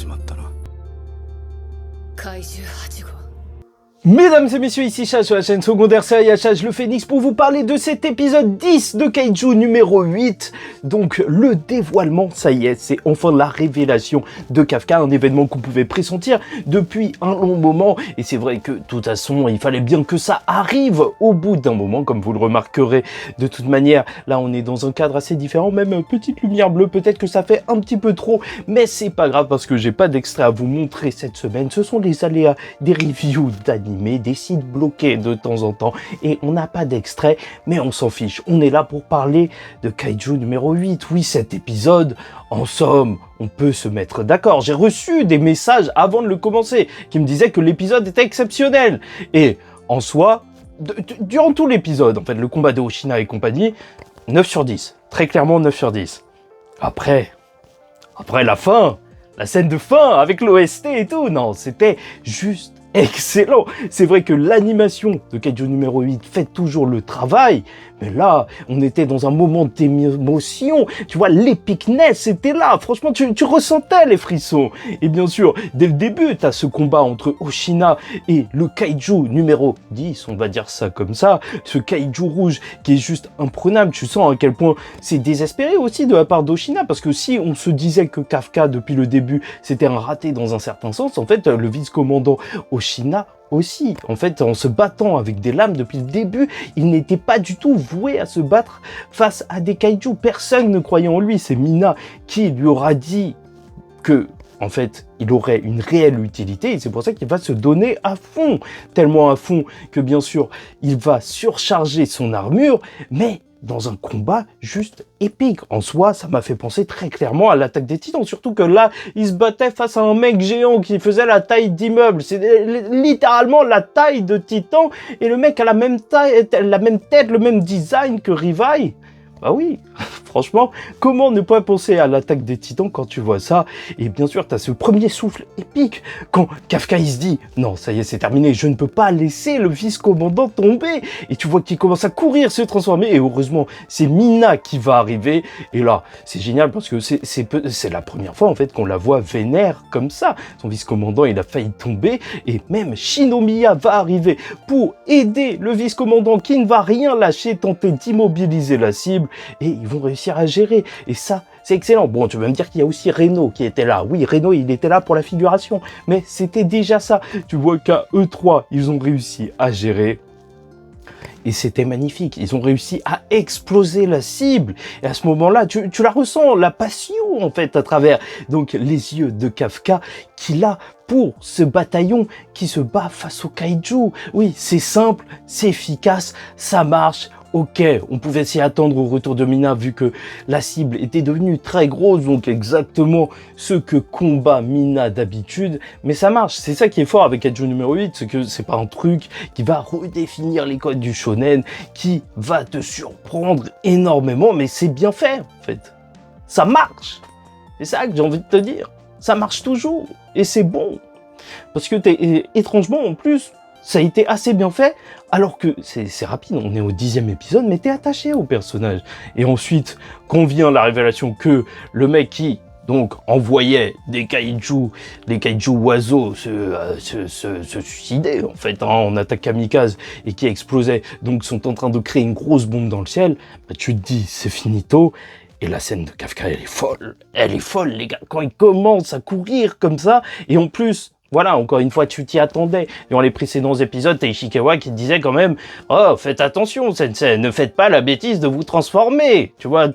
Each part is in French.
始まったな。怪獣8号。 Mesdames et messieurs, ici Chach sur la chaîne secondaire Série Chach le Phénix pour vous parler de cet épisode 10 de Kaiju numéro 8. Donc le dévoilement, ça y est, c'est enfin la révélation de Kafka, un événement qu'on pouvait pressentir depuis un long moment. Et c'est vrai que de toute façon, il fallait bien que ça arrive au bout d'un moment, comme vous le remarquerez. De toute manière, là on est dans un cadre assez différent, même petite lumière bleue, peut-être que ça fait un petit peu trop, mais c'est pas grave parce que j'ai pas d'extrait à vous montrer cette semaine. Ce sont les aléas des reviews d'anime, des sites bloqués de temps en temps, et on n'a pas d'extrait, mais on s'en fiche. On est là pour parler de Kaiju numéro 8. Oui, cet épisode, en somme, on peut se mettre d'accord. J'ai reçu des messages avant de le commencer qui me disaient que l'épisode était exceptionnel. Et en soi, durant tout l'épisode, en fait, le combat de Oshina et compagnie, 9 sur 10. Très clairement 9 sur 10. Après la fin, la scène de fin avec l'OST et tout, non, c'était juste excellent. C'est vrai que l'animation de Kaiju numéro 8 fait toujours le travail, mais là, on était dans un moment d'émotion. Tu vois, l'épicness était là. Franchement, tu ressentais les frissons. Et bien sûr, dès le début, tu as ce combat entre Oshina et le Kaiju numéro 10, on va dire ça comme ça. Ce Kaiju rouge qui est juste imprenable. Tu sens à quel point c'est désespéré aussi de la part d'Oshina, parce que si on se disait que Kafka, depuis le début, c'était un raté dans un certain sens, en fait, le vice-commandant Oshina aussi, en fait, en se battant avec des lames depuis le début, il n'était pas du tout voué à se battre face à des kaiju. Personne ne croyait en lui. C'est Mina qui lui aura dit que, en fait, il aurait une réelle utilité, et c'est pour ça qu'il va se donner à fond, tellement à fond que, bien sûr, il va surcharger son armure, mais dans un combat juste épique. En soi, ça m'a fait penser très clairement à l'attaque des Titans, surtout que là, il se battait face à un mec géant qui faisait la taille d'immeuble. C'est littéralement la taille de Titan, et le mec a la même taille, la même tête, le même design que Rivai. Bah oui, franchement, comment ne pas penser à l'attaque des Titans quand tu vois ça? Et bien sûr, t'as ce premier souffle épique quand Kafka il se dit « Non, ça y est, c'est terminé, je ne peux pas laisser le vice-commandant tomber !» Et tu vois qu'il commence à courir, se transformer, et heureusement, c'est Mina qui va arriver. Et là, c'est génial parce que c'est la première fois en fait qu'on la voit vénère comme ça. Son vice-commandant, il a failli tomber, et même Shinomiya va arriver pour aider le vice-commandant qui ne va rien lâcher, tenter d'immobiliser la cible. Et ils vont réussir à gérer. Et ça, c'est excellent. Bon, tu vas me dire qu'il y a aussi Reno qui était là. Oui, Reno, il était là pour la figuration. Mais c'était déjà ça. Tu vois qu'à eux trois, ils ont réussi à gérer. Et c'était magnifique. Ils ont réussi à exploser la cible. Et à ce moment-là, tu la ressens, la passion, en fait, à travers donc les yeux de Kafka qu'il a pour ce bataillon qui se bat face au kaiju. Oui, c'est simple, c'est efficace, ça marche. Ok, on pouvait s'y attendre au retour de Mina vu que la cible était devenue très grosse, donc exactement ce que combat Mina d'habitude, mais ça marche. C'est ça qui est fort avec Kaiju numéro 8, c'est que c'est pas un truc qui va redéfinir les codes du shonen, qui va te surprendre énormément, mais c'est bien fait en fait. Ça marche. C'est ça que j'ai envie de te dire. Ça marche toujours, et c'est bon. Parce que étrangement en plus, ça a été assez bien fait, alors que c'est rapide, on est au 10e épisode, mais t'es attaché au personnage. Et ensuite, quand vient la révélation que le mec qui, donc, envoyait des kaiju oiseaux se suicider, en fait, hein, en attaque kamikaze, et qui explosaient, donc sont en train de créer une grosse bombe dans le ciel, bah, tu te dis, c'est finito. Et la scène de Kafka, elle est folle, les gars, quand il commence à courir comme ça, et en plus, voilà, encore une fois, tu t'y attendais. Dans les précédents épisodes, t'as Ishikawa qui te disait quand même « Oh, faites attention, Sensei, ne faites pas la bêtise de vous transformer !» Tu vois,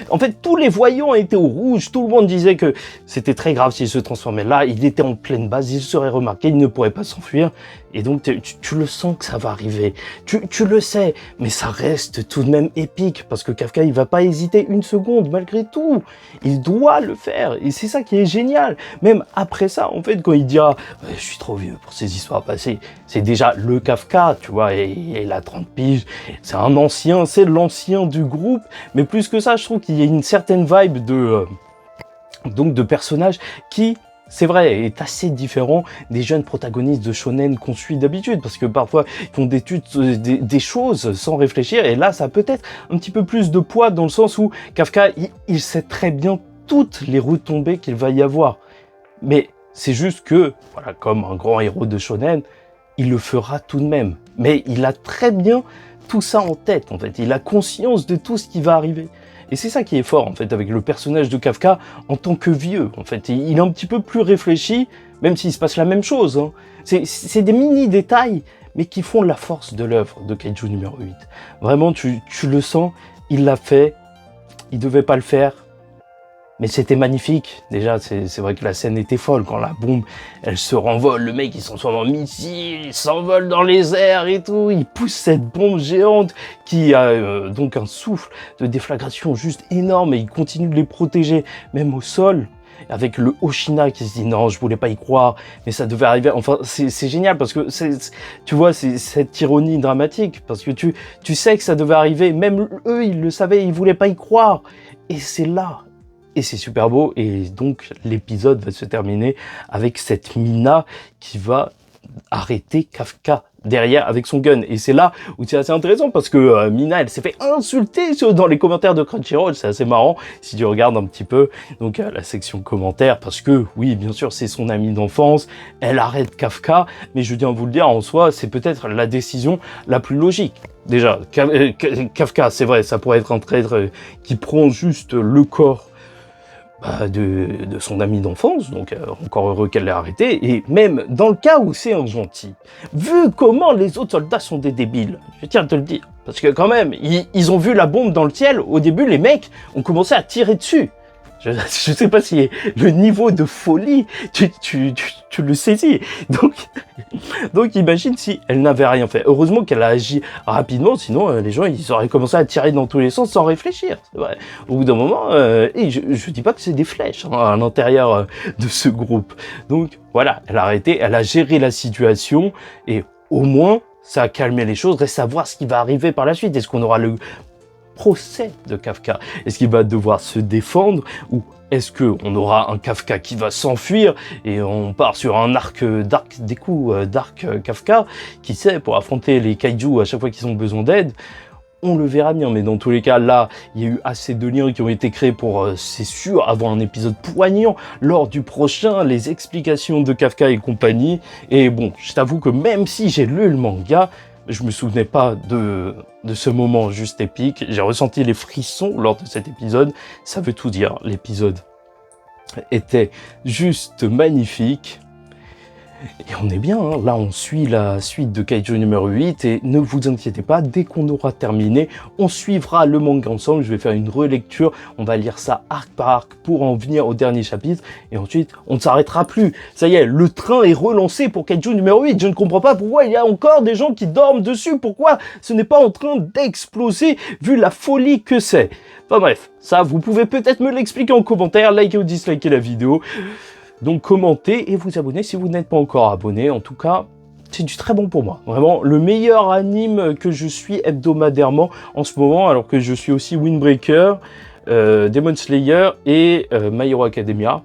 en fait, tous les voyants étaient au rouge, tout le monde disait que c'était très grave s'il se transformait là, il était en pleine base, il serait remarqué, il ne pourrait pas s'enfuir. Et donc, tu le sens que ça va arriver. Tu le sais, mais ça reste tout de même épique, parce que Kafka, il va pas hésiter une seconde, malgré tout. Il doit le faire, et c'est ça qui est génial. Même après ça, en fait, quand il dira « Je suis trop vieux pour ces histoires passées », c'est déjà le Kafka, tu vois, et il a 30 piges. C'est un ancien, c'est l'ancien du groupe. Mais plus que ça, je trouve qu'il y a une certaine vibe de personnage qui, c'est vrai, est assez différent des jeunes protagonistes de shonen qu'on suit d'habitude, parce que parfois ils font des choses sans réfléchir, et là ça a peut-être un petit peu plus de poids dans le sens où Kafka, il sait très bien toutes les retombées qu'il va y avoir. Mais c'est juste que, voilà, comme un grand héros de shonen, il le fera tout de même. Mais il a très bien tout ça en tête, en fait. Il a conscience de tout ce qui va arriver. Et c'est ça qui est fort, en fait, avec le personnage de Kafka en tant que vieux, en fait. Il est un petit peu plus réfléchi, même s'il se passe la même chose, hein. C'est des mini-détails, mais qui font la force de l'œuvre de Kaiju numéro 8. Vraiment, tu le sens, il l'a fait, il devait pas le faire, mais c'était magnifique. Déjà, c'est vrai que la scène était folle, quand la bombe, elle se renvole, le mec, il s'en transforme en missile, il s'envole dans les airs et tout, il pousse cette bombe géante qui a donc un souffle de déflagration juste énorme et il continue de les protéger, même au sol. Avec le Oshina qui se dit non, je voulais pas y croire, mais ça devait arriver. Enfin, c'est génial parce que tu vois, c'est cette ironie dramatique parce que tu sais que ça devait arriver. Même eux, ils le savaient, ils voulaient pas y croire. Et c'est là. Et c'est super beau. Et donc, l'épisode va se terminer avec cette Mina qui va arrêter Kafka derrière avec son gun. Et c'est là où c'est assez intéressant parce que Mina, elle s'est fait insulter dans les commentaires de Crunchyroll. C'est assez marrant si tu regardes un petit peu donc la section commentaires parce que oui, bien sûr, c'est son amie d'enfance. Elle arrête Kafka, mais je tiens à vous le dire, en soi, c'est peut-être la décision la plus logique. Déjà, Kafka, c'est vrai, ça pourrait être un traître qui prend juste le corps de son ami d'enfance, donc encore heureux qu'elle l'ait arrêté, et même dans le cas où c'est un gentil, vu comment les autres soldats sont des débiles, je tiens à te le dire, parce que quand même, ils ont vu la bombe dans le ciel, au début les mecs ont commencé à tirer dessus. Je sais pas si le niveau de folie, tu le saisis. Donc imagine si elle n'avait rien fait. Heureusement qu'elle a agi rapidement, sinon les gens ils auraient commencé à tirer dans tous les sens sans réfléchir. C'est vrai. Au bout d'un moment, et je dis pas que c'est des flèches hein, à l'intérieur de ce groupe. Donc voilà, elle a arrêté, elle a géré la situation et au moins ça a calmé les choses. Reste à voir ce qui va arriver par la suite. Est-ce qu'on aura le procès de Kafka? Est-ce qu'il va devoir se défendre ou est-ce qu'on aura un Kafka qui va s'enfuir et on part sur un arc d'arc Kafka, qui sait, pour affronter les kaiju à chaque fois qu'ils ont besoin d'aide? On le verra bien, mais dans tous les cas, là, il y a eu assez de liens qui ont été créés pour, c'est sûr, avoir un épisode poignant lors du prochain, les explications de Kafka et compagnie. Et bon, je t'avoue que même si j'ai lu le manga, je me souvenais pas de ce moment juste épique. J'ai ressenti les frissons lors de cet épisode. Ça veut tout dire. L'épisode était juste magnifique. Et on est bien, hein. Là on suit la suite de Kaiju numéro 8 et ne vous inquiétez pas, dès qu'on aura terminé, on suivra le manga ensemble, je vais faire une relecture, on va lire ça arc par arc pour en venir au dernier chapitre et ensuite on ne s'arrêtera plus. Ça y est, le train est relancé pour Kaiju numéro 8, je ne comprends pas pourquoi il y a encore des gens qui dorment dessus, pourquoi ce n'est pas en train d'exploser vu la folie que c'est. Enfin bref, ça vous pouvez peut-être me l'expliquer en commentaire, likez ou dislikez la vidéo. Donc commentez et vous abonnez si vous n'êtes pas encore abonné. En tout cas, c'est du très bon pour moi. Vraiment, le meilleur anime que je suis hebdomadairement en ce moment, alors que je suis aussi Windbreaker, Demon Slayer et My Hero Academia.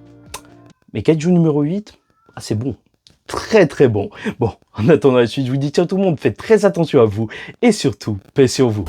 Mais Kaiju numéro 8, ah, c'est bon. Très très bon. Bon, en attendant la suite, je vous dis ciao tout le monde, faites très attention à vous et surtout, paix sur vous.